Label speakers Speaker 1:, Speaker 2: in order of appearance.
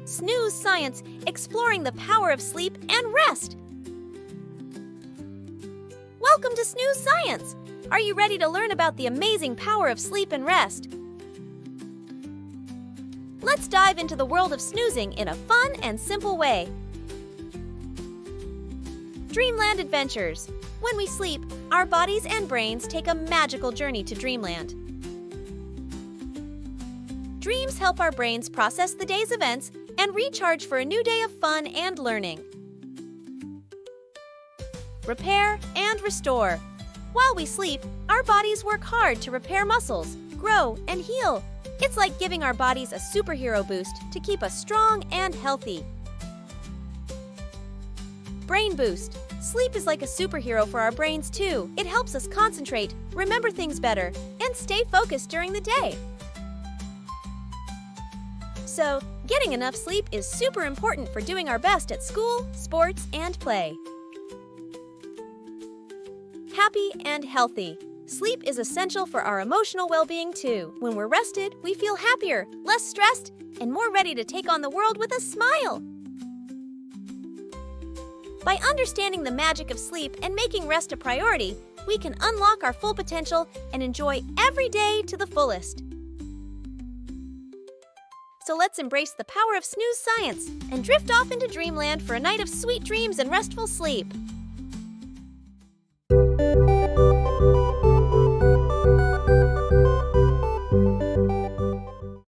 Speaker 1: Snooze Science, exploring the power of sleep and rest. Welcome to Snooze Science! Are you ready to learn about the amazing power of sleep and rest? Let's dive into the world of snoozing in a fun and simple way. Dreamland Adventures. When we sleep, our bodies and brains take a magical journey to dreamland. Dreams help our brains process the day's events and recharge for a new day of fun and learning. Repair and restore. While we sleep, our bodies work hard to repair muscles, grow, and heal. It's like giving our bodies a superhero boost to keep us strong and healthy. Brain boost. Sleep is like a superhero for our brains too. It helps us concentrate, remember things better, and stay focused during the day. So, getting enough sleep is super important for doing our best at school, sports, and play. Happy and healthy. Sleep is essential for our emotional well-being too. When we're rested, we feel happier, less stressed, and more ready to take on the world with a smile. By understanding the magic of sleep and making rest a priority, we can unlock our full potential and enjoy every day to the fullest. So let's embrace the power of Snooze Science and drift off into dreamland for a night of sweet dreams and restful sleep.